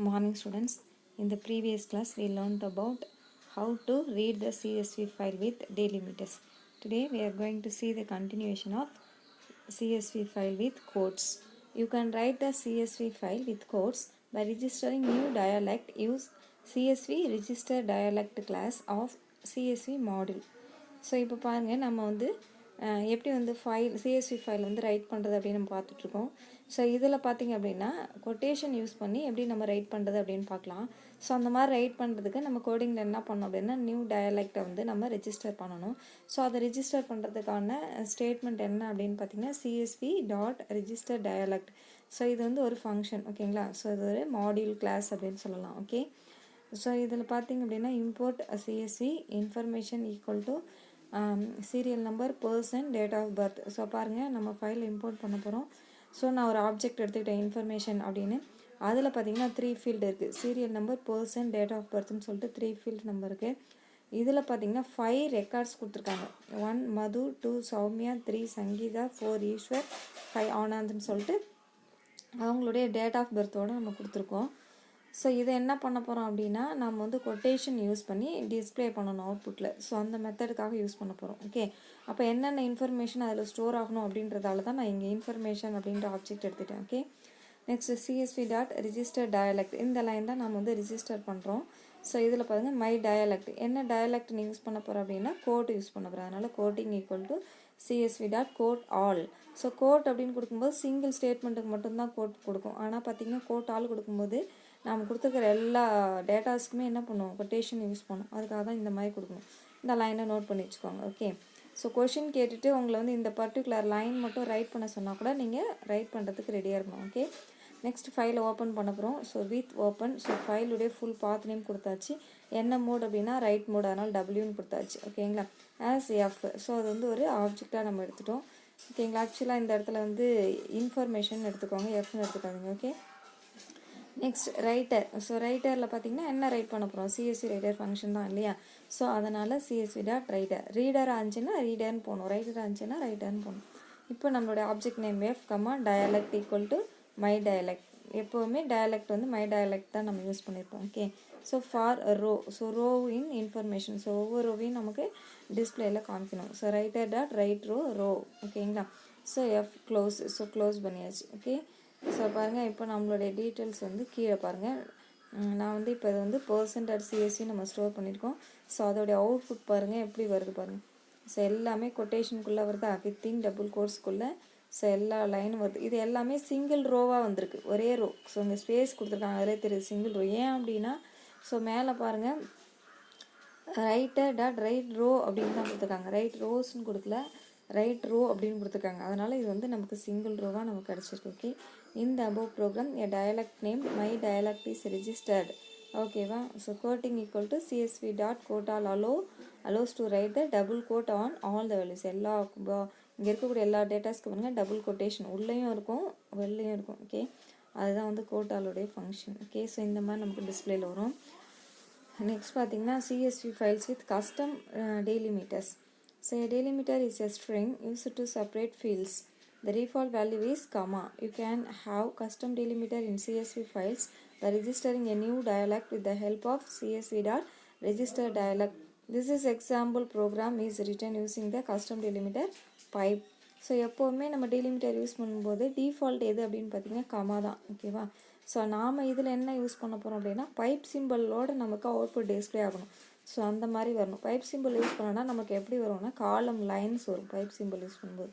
Morning students. In the previous class we learned about how to read the CSV file with delimiters. Today we are going to see the continuation of CSV file with quotes. You can write the CSV file with quotes by registering new dialect. Use CSV register dialect class of CSV module. So இப்போ பாருங்கள் நம்ம வந்து எப்படி வந்து CSV file வந்து right பண்ணுறது அப்படின்னு நம்ம பார்த்துட்ருக்கோம். ஸோ இதில் பார்த்திங்க அப்படின்னா கொட்டேஷன் யூஸ் பண்ணி எப்படி நம்ம ரைட் பண்ணுறது அப்படின்னு பார்க்கலாம். ஸோ அந்த மாதிரி ரைட் பண்ணுறதுக்கு நம்ம கோடிங்கில் என்ன பண்ணோம் அப்படின்னா நியூ டயலெக்டை வந்து நம்ம ரெஜிஸ்டர் பண்ணணும். ஸோ அதை ரெஜிஸ்டர் பண்ணுறதுக்கான ஸ்டேட்மெண்ட் என்ன அப்படின்னு பார்த்திங்கன்னா CSV dot register dialect. So இது வந்து ஒரு ஃபங்க்ஷன், ஓகேங்களா. ஸோ இது ஒரு மாடியூல் கிளாஸ் அப்படின்னு சொல்லலாம். ஓகே, ஸோ இதில் பார்த்திங்க அப்படின்னா import CSV information equal to serial number person date of birth. So பாருங்கள் நம்ம ஃபைல் இம்போர்ட் பண்ண போகிறோம். ஸோ நான் ஒரு ஆப்ஜெக்ட் எடுத்துக்கிட்டேன் இன்ஃபர்மேஷன் அப்படின்னு. அதில் பார்த்தீங்கன்னா 3 ஃபீல்டு இருக்குது. Serial number person date of பர்த்னு சொல்லிட்டு 3 ஃபீல்டு நம்பர் இருக்குது. இதில் பார்த்தீங்கன்னா 5 ரெக்கார்ட்ஸ் கொடுத்துருக்காங்க. 1 மது, 2 சௌமியா, 3 சங்கீதா, 4 ஈஸ்வர், 5 ஆனந்த்னு சொல்லிட்டு அவங்களுடைய டேட் ஆஃப் பர்த்தோடு நம்ம கொடுத்துருக்கோம். ஸோ இதை என்ன பண்ண போகிறோம் அப்படின்னா நம்ம வந்து கொட்டேஷன் யூஸ் பண்ணி டிஸ்பிளே பண்ணணும் அவுட்புட்டில். ஸோ அந்த மெத்தடுக்காக யூஸ் பண்ண போகிறோம். ஓகே, அப்போ என்னென்ன இன்ஃபர்மேஷன் அதில் ஸ்டோர் ஆகணும் அப்படின்றதால தான் நான் இங்கே இன்ஃபர்மேஷன் அப்படின்ற ஆப்ஜெக்ட் எடுத்துட்டேன். Okay, next CSV dot register dialect. இந்த லைன் தான் நம்ம வந்து ரிஜிஸ்டர் பண்ணுறோம். ஸோ இதில் பாருங்கள் மை டயலெக்ட். என்ன டயலெக்ட் நீ யூஸ் பண்ண போகிறோம் அப்படின்னா கோட் யூஸ் பண்ண போகிறேன். அதனால் quoting equal to CSV dot quote all. So quote அப்படின்னு கொடுக்கும்போது சிங்கிள் ஸ்டேட்மெண்ட்டுக்கு மட்டும்தான் கோட் கொடுக்கும். ஆனால் பார்த்தீங்கன்னா கோட் ஆல் கொடுக்கும்போது நம்ம கொடுத்துருக்கிற எல்லா டேட்டாஸ்க்குமே என்ன பண்ணுவோம், கொட்டேஷன் யூஸ் பண்ணும். அதுக்காக தான் இந்த மாதிரி கொடுக்கணும். இந்த லைனை நோட் பண்ணி வச்சுக்கோங்க. ஓகே, ஸோ கொஷின் கேட்டுட்டு உங்களை வந்து இந்த பர்டிகுலர் லைன் மட்டும் ரைட் பண்ண சொன்னால் கூட நீங்கள் ரைட் பண்ணுறதுக்கு ரெடியாக இருக்கணும். ஓகே, நெக்ஸ்ட் ஃபைலை ஓப்பன் பண்ண போகிறோம். So with open. ஸோ ஃபைலுடைய ஃபுல் பாத் நேம் கொடுத்தாச்சு. என்ன மோட் அப்படின்னா ரைட் மோட், அதனால் டபிள்யூன்னு கொடுத்தாச்சு. ஓகேங்களா, ஆஸ் எஃப். ஸோ அது வந்து ஒரு ஆப்ஜெக்டாக நம்ம எடுத்துட்டோம். ஓகேங்களா, ஆக்சுவலாக இந்த இடத்துல வந்து இன்ஃபர்மேஷன் எடுத்துக்கோங்க, எஃப்னு எடுத்துக்காதீங்க. Okay, next writer. ஸோ ரைட்டரில் பார்த்தீங்கன்னா என்ன ரைட் பண்ண போகிறோம், சிஎஸ்வி ரைட்டர் ஃபங்க்ஷன் தான் இல்லையா. ஸோ அதனால் சிஎஸ்வி டாட் ரைட்டர். ரீடர் ஆச்சுன்னா ரீடர்னு போகணும், ரைட்டர் ஆச்சுன்னா ரைட்டர்னு போகணும். இப்போ நம்மளுடைய object name F comma dialect equal to my dialect. எப்போவுமே டயலெக்ட் வந்து மை டயலெக்ட் தான் நம்ம யூஸ் பண்ணியிருப்போம். Okay, so for row. So row in information. So ஒவ்வொரு ரோவையும் நமக்கு டிஸ்பிளேயில் காமிக்கணும். So writer dot write row row. ஓகேங்களா, so F close. So close பண்ணியாச்சு. ஓகே, ஸோ பாருங்கள் இப்போ நம்மளுடைய டீட்டெயில்ஸ் வந்து கீழே பாருங்கள். நான் வந்து இப்போ இது வந்து %CSV நம்ம ஸ்டோர் பண்ணியிருக்கோம். ஸோ அதோடைய அவுட்புட் பாருங்கள் எப்படி வருது பாருங்கள். ஸோ எல்லாமே கொட்டேஷனுக்குள்ளே வருதா, வித்தின் டபுள் கோர்ஸ்க்குள்ளே. ஸோ எல்லா லைனும் வருது. இது எல்லாமே சிங்கிள் ரோவாக வந்திருக்கு, ஒரே ரோ. ஸோ இங்கே ஸ்பேஸ் கொடுத்துருக்காங்க, அதிலே தெரியுது சிங்கிள் ரோ. ஏன் அப்படின்னா ஸோ மேலே பாருங்கள் ரைட்டர் டாட் ரைட் ரோ அப்படின்னு தான் கொடுத்துருக்காங்க. ரைட் ரோஸ்ன்னு கொடுக்கல, ரைட் ரோ அப்படின்னு கொடுத்துருக்காங்க. அதனால் இது வந்து நமக்கு சிங்கிள் ரோவாக நமக்கு கிடச்சிருக்கு. ஓகே, இந்த above program a dialect name my dialect is registered. ஓகேவா, so quoting equal to CSV dot quote all allows to write the double quote on all the values. எல்லா இங்கே இருக்கக்கூடிய எல்லா டேட்டாஸ்க்கு பாருங்கள் டபுள் கொட்டேஷன் உள்ளேயும் இருக்கும் வெளிலையும் இருக்கும். ஓகே, அதுதான் வந்து கோட் ஆலோடைய ஃபங்க்ஷன். ஓகே, ஸோ இந்த மாதிரி நமக்கு டிஸ்பிளேல வரும். நெக்ஸ்ட் பார்த்தீங்கன்னா CSV files with custom delimiters. So a delimiter is a string used to separate fields. The default value is comma. You can have custom delimiter in CSV files by registering a new dialect with the help of CSV.register dialect. This is example program is written using the custom delimiter pipe. So எப்போவுமே நம்ம delimiter use பண்ணும்போது default எது அப்படின்னு பார்த்தீங்கன்னா comma தான். ஓகேவா, so நாம் இதில் என்ன யூஸ் பண்ண போகிறோம் அப்படின்னா பைப் சிம்பிளோடு நமக்கு அவுட்புட் டிஸ்பிளே ஆகணும். ஸோ அந்த மாதிரி வரணும். பைப் சிம்பிள் யூஸ் பண்ணோன்னா நமக்கு எப்படி வரும்னா காலம் லைன்ஸ் வரும் பைப் சிம்பிள் யூஸ் பண்ணும்போது.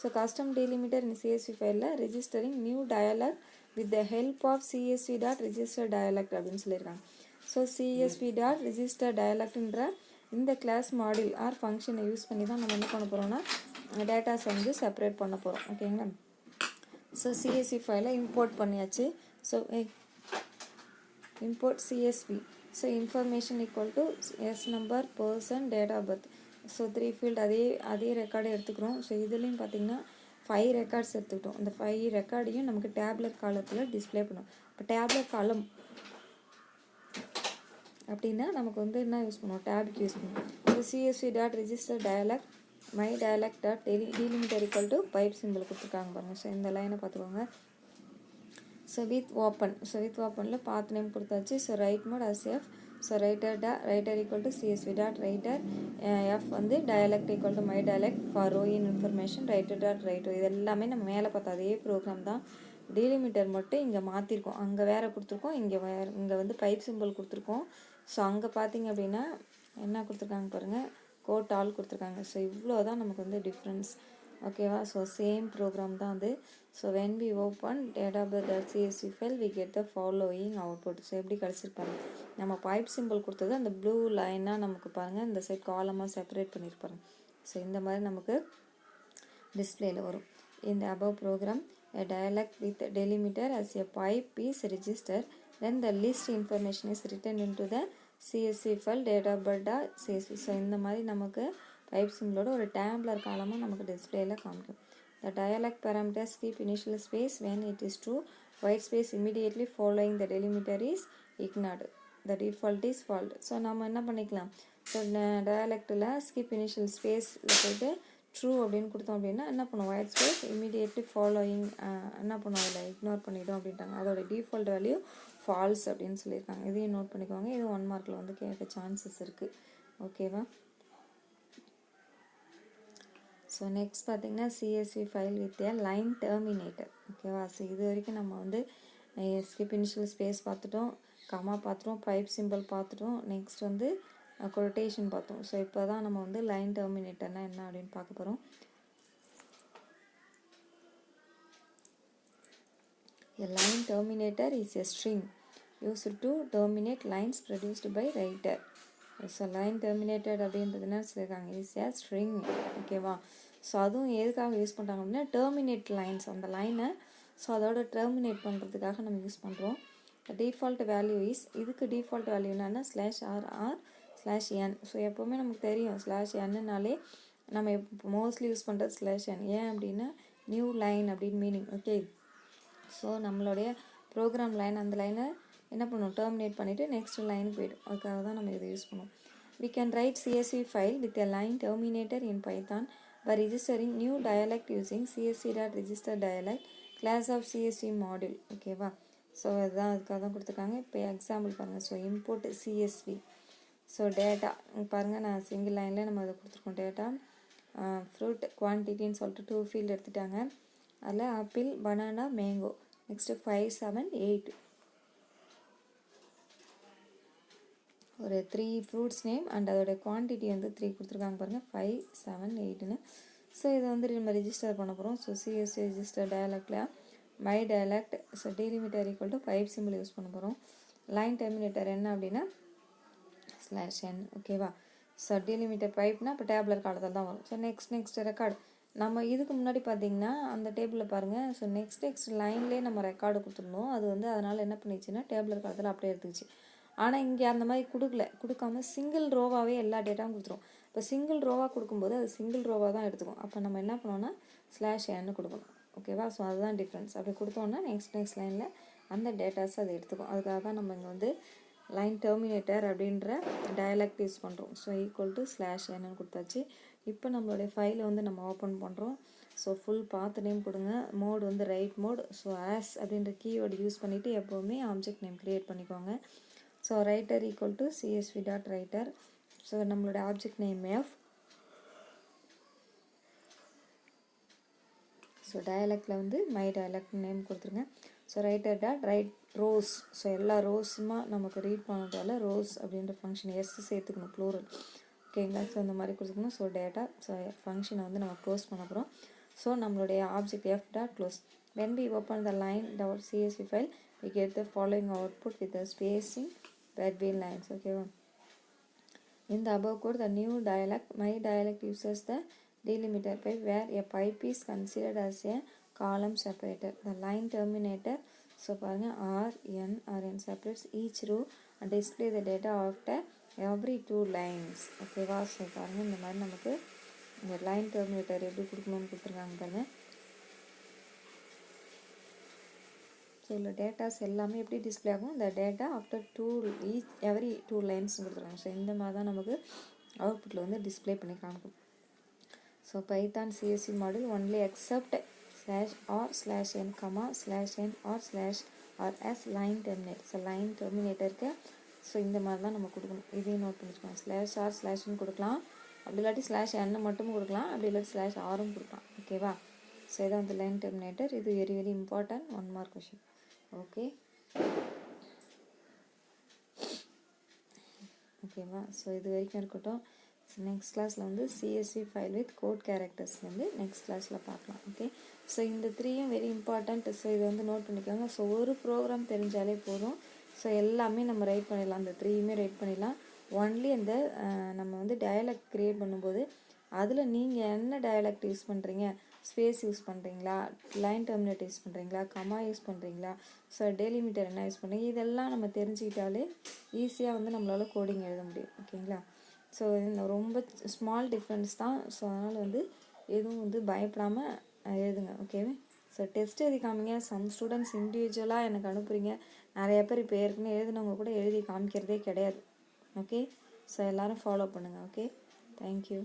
So custom delimiter in CSV ஃபைலில் registering new dialect with the help of CSV dot register dialect அப்படின்னு சொல்லியிருக்காங்க. ஸோ சிஎஸ்வி டாட் ரெஜிஸ்டர் டயலெக்ட்ன்ற இந்த கிளாஸ் மாடியூல் ஆர் ஃபங்க்ஷனை யூஸ் பண்ணி தான் நம்ம என்ன பண்ண போகிறோம்னா டேட்டாஸை வந்து செப்பரேட் பண்ண போகிறோம். ஓகேங்களா, ஸோ சிஎஸ்வி ஃபைலை இம்போர்ட் பண்ணியாச்சு. So import CSV. So information equal to S number person date of birth. So 3 field அதே ரெக்கார்டை எடுத்துக்கிறோம். ஸோ இதுலேயும் பார்த்திங்கன்னா 5 ரெக்கார்ட்ஸ் எடுத்துக்கிட்டோம். அந்த 5 ரெக்கார்டையும் நமக்கு டேப்லெட் காலத்தில் டிஸ்பிளே பண்ணும். இப்போ டேப்லெட் காலம் அப்படின்னா நமக்கு வந்து என்ன யூஸ் பண்ணுவோம், டேபுக்கு யூஸ் பண்ணுவோம். So CSV dot register dialect my dialect dot delimiter equal to pipe simple கொடுத்துருக்காங்க பாருங்கள். ஸோ இந்த லைனை பார்த்துக்கோங்க. So with open, so with ஓப்பனில் பாத் நேம் கொடுத்தாச்சு. So write mode as f, so writer equal to csv dot writer, F வந்து dialect equal to my dialect for row in information writer dot write row. இது எல்லாமே நம்ம மேலே பார்த்தா அதே program தான். டெலிமிட்டர் மட்டும் இங்கே மாற்றிருக்கோம், அங்கே வேறு கொடுத்துருக்கோம், இங்கே வந்து பைப் சிம்பிள் கொடுத்துருக்கோம். ஸோ அங்கே பார்த்தீங்க அப்படின்னா என்ன கொடுத்துருக்காங்க பாருங்கள், கோட் ஆல் கொடுத்துருக்காங்க. ஸோ இவ்வளோ தான் நமக்கு வந்து டிஃப்ரென்ஸ். ஓகேவா? ஸோ சேம் ப்ரோக்ராம் தான் அது. So when we open database.csv file we get the following output. So எப்படி கிடச்சிருப்பாங்க, நம்ம பைப் சிம்பிள் கொடுத்தது அந்த ப்ளூ லைனாக நமக்கு பாருங்கள் இந்த சைட் காலமாக செப்பரேட் பண்ணியிருப்பாங்க. ஸோ இந்த மாதிரி நமக்கு டிஸ்பிளேயில் வரும். இந்த above program a dialect with delimiter as a pipe is registered, then the list information is written into the csv file database.csv. So இந்த மாதிரி நமக்கு பைப் சிம்பிளோட ஒரு டேப்லர் காலமாக நமக்கு டிஸ்பிளேயில் காமிக்கும். The dialect parameters keep initial space when it is true. White space immediately following the delimiter is ignored. The default is false. So நம்ம என்ன பண்ணிக்கலாம், ஸோ டயலக்டில் skip initial spaceல போய்ட்டு ட்ரூ அப்படின்னு கொடுத்தோம் அப்படின்னா என்ன பண்ணுவோம், ஒயிட் ஸ்பேஸ் இமீடியட்லி ஃபாலோயிங் என்ன பண்ணுவோம், அதில் இக்னோர் பண்ணிட்டோம் அப்படின்ட்டாங்க. அதோட டிஃபால்ட் வேல்யூ ஃபால்ஸ் அப்படின்னு சொல்லியிருக்காங்க. இதையும் நோட் பண்ணிக்குவாங்க. இது 1 மார்க்கில் வந்து கேட்க சான்சஸ் இருக்குது. ஓகேவா? ஸோ நெக்ஸ்ட் பார்த்திங்கன்னா CSV file with A line terminator. ஓகேவா? ஸோ இது வரைக்கும் நம்ம வந்து ஸ்கிப் இனிஷியல் ஸ்பேஸ் பார்த்துட்டோம், கமா பார்த்துட்டோம், பைப் சிம்பிள் பார்த்துட்டோம், நெக்ஸ்ட் வந்து கொட்டேஷன் பார்த்தோம். ஸோ இப்போ தான் நம்ம வந்து லைன் டெர்மினேட்டர்னால் என்ன அப்படின்னு பார்க்க போகிறோம். A line terminator is a string used to terminate lines produced by writer. So line terminated அப்படின்றது என்ன சொல்லியிருக்காங்க, இஸ் ஏ ஸ்ட்ரிங். ஓகேவா? ஸோ அதுவும் எதுக்காக யூஸ் பண்ணுறாங்க அப்படின்னா டெர்மினேட் லைன்ஸ், அந்த லைனை ஸோ அதோட டெர்மினேட் பண்ணுறதுக்காக நம்ம யூஸ் பண்ணுறோம். டிஃபால்ட் வேல்யூ இஸ், இதுக்கு டிஃபால்ட் வேல்யூ என்னன்னா /r//n. ஸோ எப்போவுமே நமக்கு தெரியும் /nனாலே நம்ம மோஸ்ட்லி யூஸ் பண்ணுறது /n. ஏன் அப்படின்னா நியூ லைன் அப்படின்னு மீனிங். ஓகே, ஸோ நம்மளுடைய ப்ரோக்ராம் லைன் அந்த லைனை என்ன பண்ணுவோம், டெர்மினேட் பண்ணிவிட்டு நெக்ஸ்ட் லைனுக்கு போய்டும். அதுக்காக தான் நம்ம இதை யூஸ் பண்ணுவோம். We can write CSV file with a line terminator in Python by registering new dialect using csv.register dialect class of CSV module. ஓகேவா? ஸோ அதுதான் அதுக்காக தான் கொடுத்துருக்காங்க. இப்போ எக்ஸாம்பிள் பாருங்கள். So import CSV. So data பாருங்கள், நான் சிங்கிள் லைனில் நம்ம அதை கொடுத்துருக்கோம். டேட்டா ஃப்ரூட் குவான்டிட்டின்னு சொல்லிட்டு 2 ஃபீல்டு எடுத்துட்டாங்க. அதில் ஆப்பிள், பனானா, மேங்கோ, நெக்ஸ்ட்டு 5, 7, 8 ஒரு 3 ஃப்ரூட்ஸ் நேம் அண்ட் அதோட குவான்டிட்டி வந்து 3 கொடுத்துருக்காங்க பாருங்கள், 5, 7, 8ன்னு. ஸோ இதை வந்து நம்ம ரெஜிஸ்டர் பண்ண போகிறோம். ஸோ CSV ரெஜிஸ்டர் டயலக்டில் my dialect, so delimiter equal to pipe simple use பண்ண போகிறோம். லைன் டெர்மினேட்டர் என்ன அப்படின்னா /n. ஓகேவா? ஸோ டெலிமிட்டர் பைப்னா இப்போ டேப்லர் காலத்தில் தான் வரும். ஸோ நெக்ஸ்ட் ரெக்கார்டு நம்ம இதுக்கு முன்னாடி பார்த்தீங்கன்னா அந்த டேபிளில் பாருங்கள். ஸோ நெக்ஸ்ட் லைன்லேயே நம்ம ரெக்கார்டு கொடுத்துருந்தோம். அது வந்து அதனால் என்ன பண்ணிச்சுன்னா டேப்லர் காலத்தில் அப்படியே எடுத்துச்சு. ஆனால் இங்கே அந்த மாதிரி கொடுக்காம சிங்கிள் ரோவாகவே எல்லா டேட்டாவும் கொடுத்துரும். இப்போ சிங்கிள் ரோவாக கொடுக்கும்போது அது சிங்கிள் ரோவாக தான் எடுத்துக்கும். அப்போ நம்ம என்ன பண்ணோன்னா /n கொடுக்கணும். ஓகேவா? ஸோ அதுதான் டிஃப்ரென்ஸ். அப்படி கொடுத்தோன்னா நெக்ஸ்ட் லைனில் அந்த டேட்டாஸ் அதை எடுத்துக்கும். அதுக்காக தான் நம்ம இங்கே வந்து லைன் டெர்மினேட்டர் அப்படின்ற டயலக்ட் யூஸ் பண்ணுறோம். ஸோ ஈக்குவல் டு /n கொடுத்தாச்சு. இப்போ நம்மளுடைய ஃபைலை வந்து நம்ம ஓப்பன் பண்ணுறோம். ஸோ ஃபுல் பாத் நேம் கொடுங்க. மோட் வந்து ரைட் மோட். ஸோ ஆஸ் அப்படின்ற கீவேர்டு யூஸ் பண்ணிவிட்டு எப்போவுமே ஆப்ஜெக்ட் நேம் க்ரியேட் பண்ணிக்கோங்க. So writer equal to csv.writer. So நம்மளோட ஆப்ஜெக்ட் நேம் f. ஸோ டயலக்டில் வந்து மை டயலக்ட் நேம் கொடுத்துருங்க. So writer dot right rose. So எல்லா ரோஸுமா நமக்கு ரீட் பண்ணுறதால ரோஸ் அப்படின்ற ஃபங்க்ஷன் எஸ் சேர்த்துக்கணும், ப்ளூரல். ஓகேங்களா? ஸோ இந்த மாதிரி கொடுத்துக்கணும். ஸோ டேட்டா ஸோ ஃபங்க்ஷனை வந்து நம்ம க்ளோஸ் பண்ண போகிறோம். ஸோ நம்மளுடைய object f dot close. when we open the line dot csv file we get the following output with the spacing between lines. Okay, in the above code the new dialect my dialect uses the delimiter pipe where a pipe is considered as a column separator. The line terminator, so rn separates each row and display the data after every 2 lines. Okay, so பாருங்க இந்த மாதிரி நமக்கு இந்த line terminator எப்படி கொடுக்கணும்னு கொடுத்துருக்காங்க பாருங்க. So இல்லை டேட்டாஸ் எல்லாமே எப்படி டிஸ்பிளே ஆகும், இந்த டேட்டா ஆஃப்டர் எவரி 2 லைன்ஸ் கொடுத்துருக்காங்க. ஸோ இந்த மாதிரி தான் நமக்கு அவுட்புட்டில் வந்து டிஸ்பிளே பண்ணி காமிக்கும். So Python CSV model only accept slash or slash n comma slash n or slash or as line terminator. So line டெர்மினேட்டருக்கு ஸோ இந்த மாதிரி தான் நம்ம கொடுக்கணும். இதையும் நோட் பண்ணிக்கலாம். ஸ்லாஷ் ஆர் ஸ்லாஷ்னு கொடுக்கலாம், அப்படி இல்லாட்டி ஸ்லாஷ் n மட்டும் கொடுக்கலாம், அப்படி இல்லாட்டி ஸ்லாஷ் ஆரும் கொடுக்கலாம். ஓகேவா? ஸோ இதான் வந்து லைன் டெர்மினேட்டர். இது very very important 1 mark question. Okay ஓகேவா? ஸோ இது வரைக்கும் இருக்கட்டும். நெக்ஸ்ட் கிளாஸில் வந்து CSV file with quote characters வந்து நெக்ஸ்ட் கிளாஸில் பார்க்கலாம். ஓகே, ஸோ இந்த 3யும் வெரி இம்பார்ட்டண்ட். ஸோ இதை வந்து நோட் பண்ணிக்கோங்க. ஸோ ஒரு ப்ரோக்ராம் தெரிஞ்சாலே போதும். ஸோ எல்லாமே நம்ம ரைட் பண்ணிடலாம், அந்த 3யுமே ரைட் பண்ணிடலாம். ஒன்லி அந்த நம்ம வந்து டயலாக் க்ரியேட் பண்ணும்போது அதில் நீங்கள் என்ன டயலாக்ட் யூஸ் பண்ணுறீங்க, ஸ்பேஸ் யூஸ் பண்ணுறீங்களா, லைன் டெர்மினேட் யூஸ் பண்ணுறீங்களா, கமா யூஸ் பண்ணுறீங்களா, ஸோ டெலிமிட்டர் என்ன யூஸ் பண்ணுறீங்க, இதெல்லாம் நம்ம தெரிஞ்சுக்கிட்டாலே ஈஸியாக வந்து நம்மளால் கோடிங் எழுத முடியும். ஓகேங்களா? ஸோ ரொம்ப ஸ்மால் டிஃப்ரென்ஸ் தான். ஸோ அதனால் வந்து எதுவும் வந்து பயப்படாமல் எழுதுங்க. ஓகேவே? ஸோ டெஸ்ட் எழுதி காமிங்க. சம் ஸ்டூடெண்ட்ஸ் இண்டிவிஜுவலாக எனக்கு அனுப்புகிறீங்க. நிறைய பேர் இப்போ ஏற்கனவே எழுதினவங்க கூட எழுதி காமிக்கிறதே கிடையாது. ஓகே, ஸோ எல்லோரும் ஃபாலோ பண்ணுங்கள். Okay, thank you.